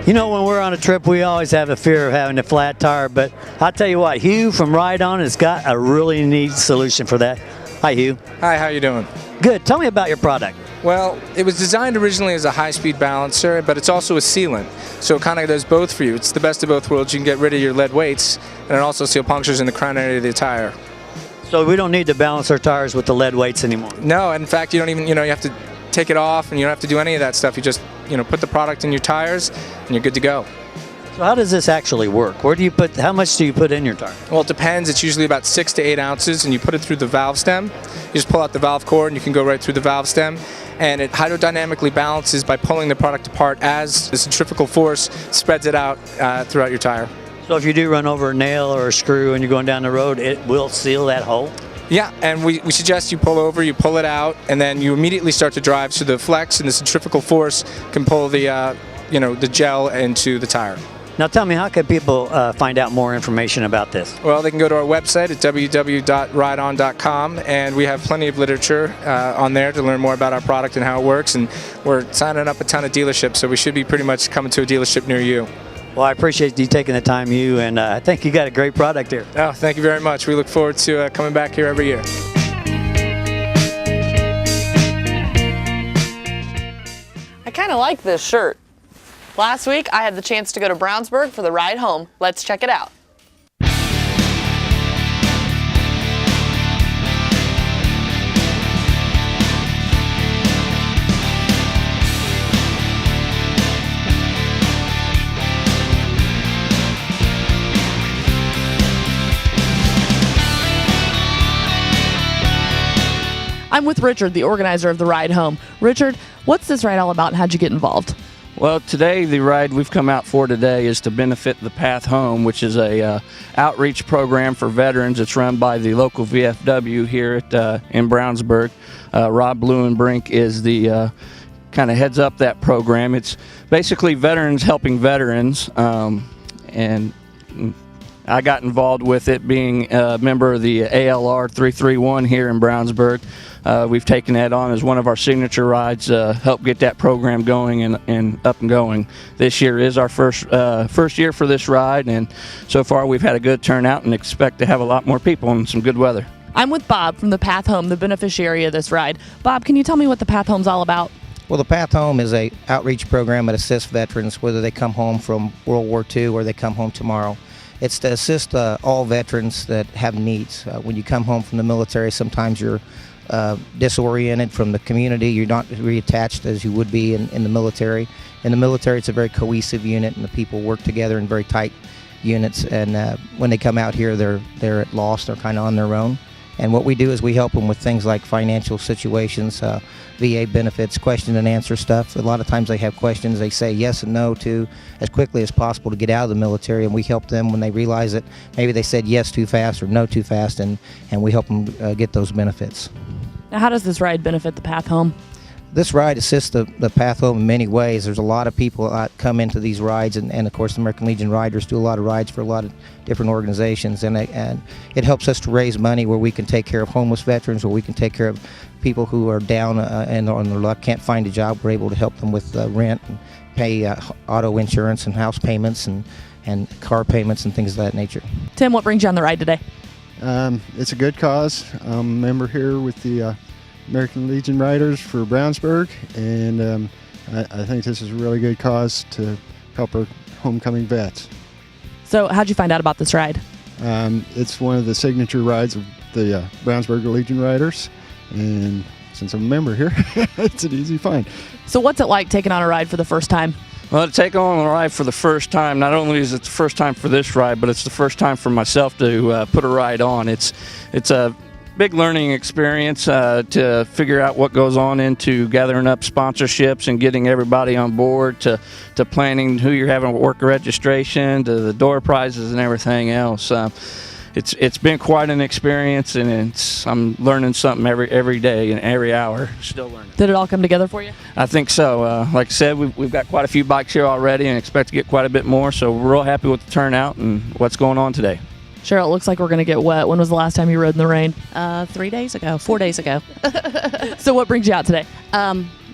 You know, when we're on a trip, we always have a fear of having a flat tire, but I'll tell you what, Hugh from Ride On has got a really neat solution for that. Hi, Hugh. Hi, how you doing? Good. Tell me about your product. Well, it was designed originally as a high-speed balancer, but it's also a sealant, so it kind of does both for you. It's the best of both worlds. You can get rid of your lead weights, and it also seal punctures in the crown area of the tire. So we don't need to balance our tires with the lead weights anymore? No, in fact, you don't even, you have to take it off, and you don't have to do any of that stuff. You just, put the product in your tires, and you're good to go. So how does this actually work? How much do you put in your tire? Well, it depends. It's usually about 6 to 8 ounces, and you put it through the valve stem. You just pull out the valve cord, and you can go right through the valve stem. And it hydrodynamically balances by pulling the product apart as the centrifugal force spreads it out throughout your tire. So if you do run over a nail or a screw and you're going down the road, it will seal that hole? Yeah, and we suggest you pull over, you pull it out, and then you immediately start to drive. So the flex and the centrifugal force can pull the the gel into the tire. Now tell me, how can people find out more information about this? Well, they can go to our website at www.rideon.com, and we have plenty of literature on there to learn more about our product and how it works. And we're signing up a ton of dealerships, so we should be pretty much coming to a dealership near you. Well, I appreciate you taking the time, Hugh, and I think you got a great product here. Oh, thank you very much. We look forward to coming back here every year. I kind of like this shirt. Last week, I had the chance to go to Brownsburg for the ride home. Let's check it out. I'm with Richard, the organizer of the ride home. Richard, what's this ride all about and how'd you get involved? Well, today the ride we've come out for today is to benefit the Path Home, which is a outreach program for veterans. It's run by the local VFW here in Brownsburg. Rob Blumenbrink is the kind of heads up that program. It's basically veterans helping veterans, and I got involved with it being a member of the ALR 331 here in Brownsburg. We've taken that on as one of our signature rides, help get that program going and up and going. This year is our first year for this ride, and so far we've had a good turnout and expect to have a lot more people and some good weather. I'm with Bob from the Path Home, the beneficiary of this ride. Bob, can you tell me what the Path Home's all about? Well, the Path Home is a outreach program that assists veterans, whether they come home from World War II or they come home tomorrow. It's to assist all veterans that have needs. When you come home from the military, sometimes you're disoriented from the community. You're not reattached as you would be in the military. In the military, it's a very cohesive unit, and the people work together in very tight units. And when they come out here, they're at loss. They're kind of on their own. And what we do is we help them with things like financial situations, VA benefits, question and answer stuff. A lot of times they have questions they say yes and no to as quickly as possible to get out of the military, and we help them when they realize that maybe they said yes too fast or no too fast, and we help them get those benefits. Now, how does this ride benefit the Path Home? This ride assists the Path Home in many ways. There's a lot of people that come into these rides, and of course the American Legion Riders do a lot of rides for a lot of different organizations, and it helps us to raise money where we can take care of homeless veterans, where we can take care of people who are down and on their luck, can't find a job. We're able to help them with rent and pay auto insurance and house payments and car payments and things of that nature. Tim, what brings you on the ride today? It's a good cause. I'm a member here with the American Legion Riders for Brownsburg, and I think this is a really good cause to help our homecoming vets. So how'd you find out about this ride? It's one of the signature rides of the Brownsburg Legion Riders, and since I'm a member here, it's an easy find. So what's it like taking on a ride for the first time? Well, to take on a ride for the first time, not only is it the first time for this ride, but it's the first time for myself to put a ride on. It's a big learning experience to figure out what goes on into gathering up sponsorships and getting everybody on board, to planning who you're having work registration, to the door prizes and everything else. It's been quite an experience, and I'm learning something every day and every hour. Still learning. Did it all come together for you? I think so. Like I said, we've got quite a few bikes here already and expect to get quite a bit more, so we're real happy with the turnout and what's going on today. Cheryl, it looks like we're going to get wet. When was the last time you rode in the rain? 4 days ago. So what brings you out today?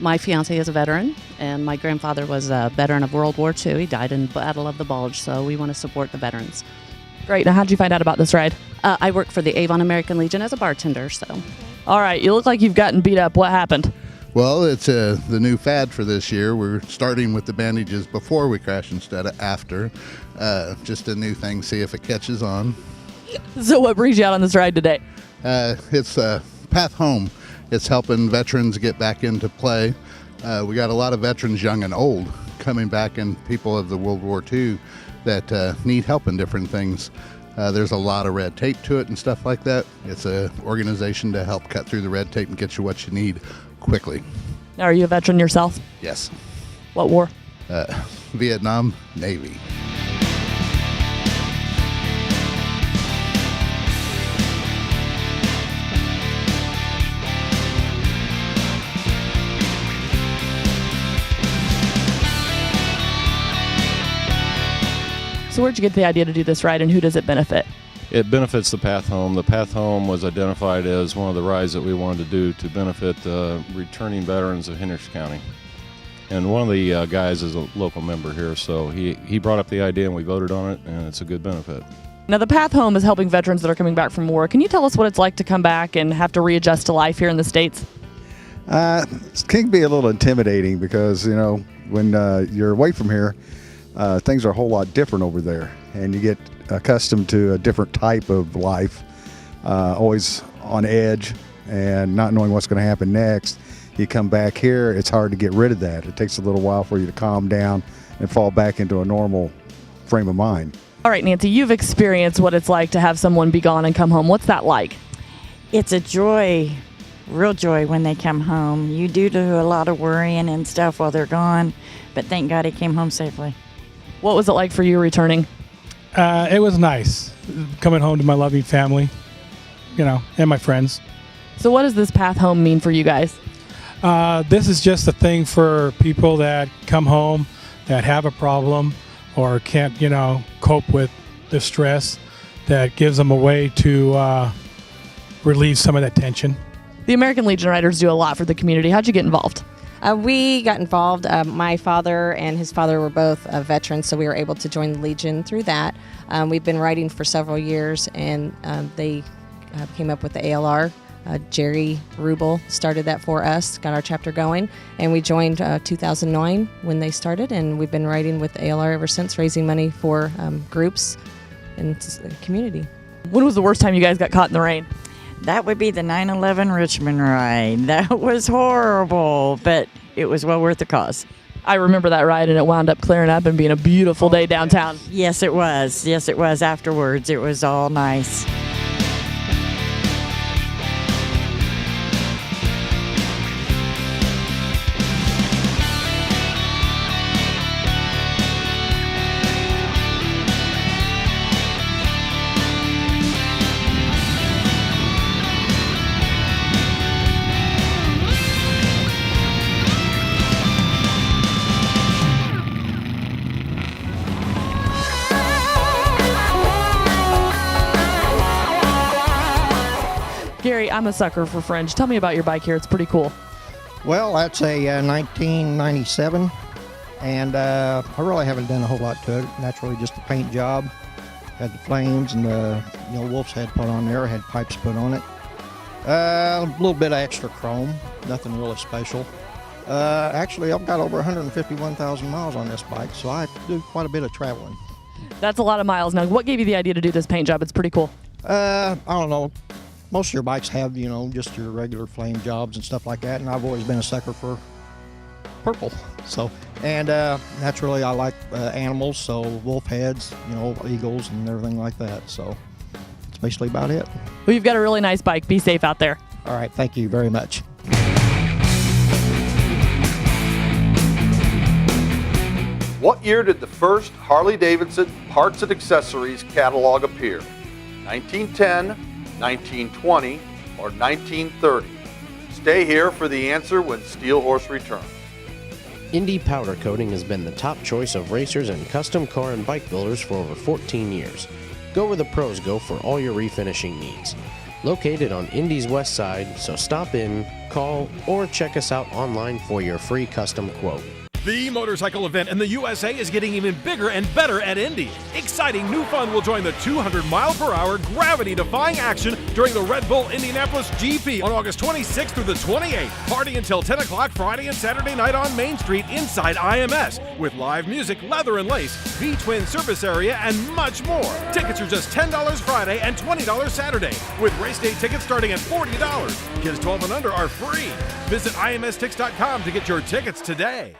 My fiance is a veteran, and my grandfather was a veteran of World War II. He died in Battle of the Bulge, so we want to support the veterans. Great. Now, how'd you find out about this ride? I work for the Avon American Legion as a bartender, so. All right, you look like you've gotten beat up. What happened? Well, it's the new fad for this year. We're starting with the bandages before we crash instead of after. Just a new thing, see if it catches on. So what brings you out on this ride today? It's Path Home. It's helping veterans get back into play. We got a lot of veterans, young and old, coming back, and people of the World War II that need help in different things. There's a lot of red tape to it and stuff like that. It's an organization to help cut through the red tape and get you what you need quickly. Now, are you a veteran yourself? Yes. What war? Vietnam, Navy. So where'd you get the idea to do this ride, and who does it benefit? It benefits the Path Home. The Path Home was identified as one of the rides that we wanted to do to benefit returning veterans of Hendricks County. And one of the guys is a local member here, so he brought up the idea and we voted on it, and it's a good benefit. Now, the Path Home is helping veterans that are coming back from war. Can you tell us what it's like to come back and have to readjust to life here in the States? It can be a little intimidating because, you know, when you're away from here, things are a whole lot different over there, and you get accustomed to a different type of life, always on edge and not knowing what's going to happen next. You come back here, it's hard to get rid of that. It takes a little while for you to calm down and fall back into a normal frame of mind. All right, Nancy, you've experienced what it's like to have someone be gone and come home. What's that like? It's a joy, real joy when they come home. You do a lot of worrying and stuff while they're gone, but thank God he came home safely. What was it like for you returning? It was nice coming home to my loving family, you know, and my friends. So what does this Path Home mean for you guys? This is just a thing for people that come home that have a problem or can't, you know, cope with the stress, that gives them a way to relieve some of that tension. The American Legion Riders do a lot for the community. How'd you get involved? We got involved. My father and his father were both veterans, so we were able to join the Legion through that. We've been riding for several years, and they came up with the ALR. Jerry Rubel started that for us, got our chapter going, and we joined 2009 when they started, and we've been riding with the ALR ever since, raising money for groups in the community. When was the worst time you guys got caught in the rain? That would be the 9/11 Richmond ride. That was horrible, but it was well worth the cause. I remember that ride, and it wound up clearing up and being a beautiful day downtown. Yes, it was. Yes, it was. Afterwards, it was all nice. Gary, I'm a sucker for fringe. Tell me about your bike here. It's pretty cool. Well, that's a 1997, and I really haven't done a whole lot to it. That's really just a paint job. Had the flames and the wolf's head put on there. Had pipes put on it. A little bit of extra chrome. Nothing really special. Actually, I've got over 151,000 miles on this bike, so I do quite a bit of traveling. That's a lot of miles. Now, what gave you the idea to do this paint job? It's pretty cool. I don't know. Most of your bikes have, just your regular flame jobs and stuff like that, and I've always been a sucker for purple. So, and naturally, I like animals, so wolf heads, eagles and everything like that. So, that's basically about it. Well, you've got a really nice bike. Be safe out there. All right, thank you very much. What year did the first Harley-Davidson parts and accessories catalog appear? 1910, 1920, or 1930? Stay here for the answer when Steel Horse returns. Indy Powder Coating has been the top choice of racers and custom car and bike builders for over 14 years. Go where the pros go for all your refinishing needs. Located on Indy's west side, so stop in, call, or check us out online for your free custom quote. The motorcycle event in the USA is getting even bigger and better at Indy. Exciting new fun will join the 200-mile-per-hour gravity-defying action during the Red Bull Indianapolis GP on August 26th through the 28th. Party until 10 o'clock Friday and Saturday night on Main Street inside IMS with live music, leather and lace, V-twin service area, and much more. Tickets are just $10 Friday and $20 Saturday, with race day tickets starting at $40. Kids 12 and under are free. Visit imstix.com to get your tickets today.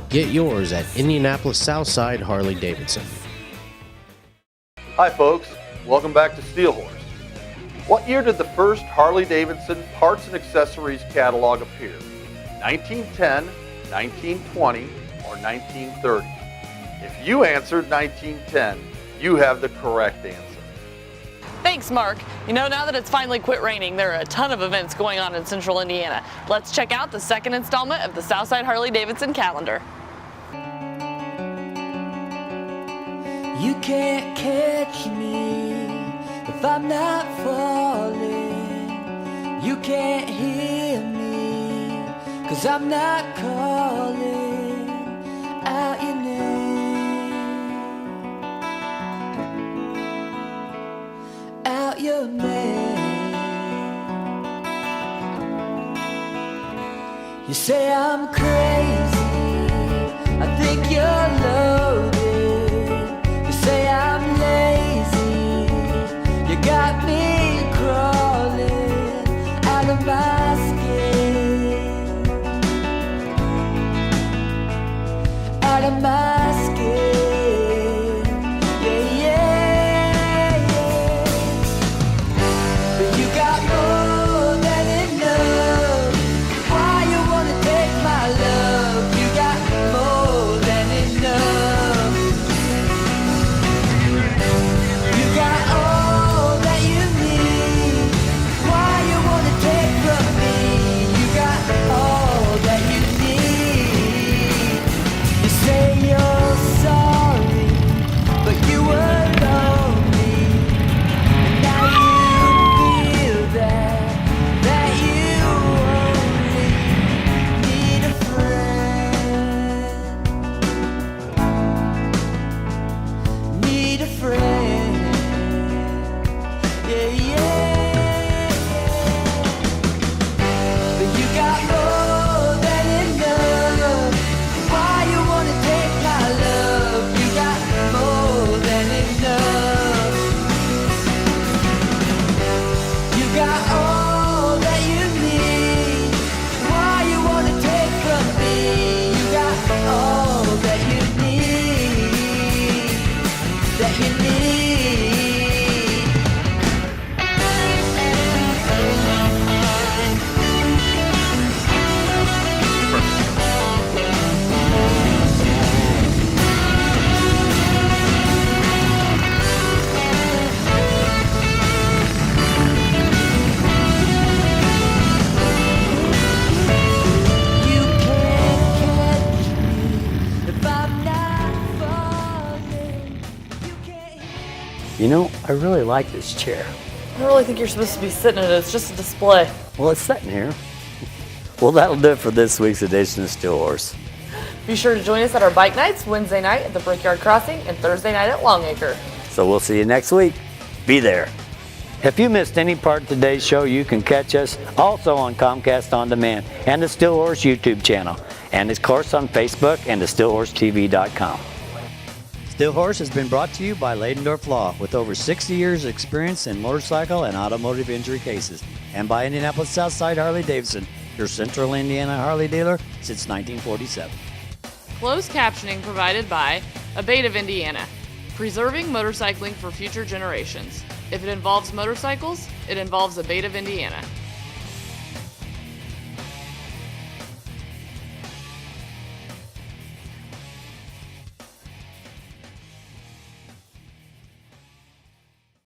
Get yours at Indianapolis Southside Harley Davidson. Hi folks, welcome back to Steel Horse. What year did the first Harley Davidson parts and accessories catalog appear? 1910, 1920, or 1930? If you answered 1910, you have the correct answer. Thanks, Mark. You know, now that it's finally quit raining, there are a ton of events going on in central Indiana. Let's check out the second installment of the Southside Harley Davidson calendar. You can't catch me if I'm not falling. You can't hear me 'cause I'm not calling out your name, out your name. You say I'm crazy, I think you're loaded. Say I'm lazy, you got me crawling out of my skin, out of my skin, yeah, yeah, yeah. But you got more than enough, why you wanna take my love, you got more than enough. You know, I really like this chair. I don't really think you're supposed to be sitting in it. It's just a display. Well, it's sitting here. Well, that'll do it for this week's edition of Steel Horse. Be sure to join us at our bike nights Wednesday night at the Brickyard Crossing and Thursday night at Longacre. So we'll see you next week. Be there. If you missed any part of today's show, you can catch us also on Comcast On Demand and the Steel Horse YouTube channel, and of course on Facebook and the SteelHorseTV.com. Steel Horse has been brought to you by Leidendorf Law with over 60 years of experience in motorcycle and automotive injury cases, and by Indianapolis Southside Harley Davidson, your central Indiana Harley dealer since 1947. Closed captioning provided by Abate of Indiana, preserving motorcycling for future generations. If it involves motorcycles, it involves Abate of Indiana.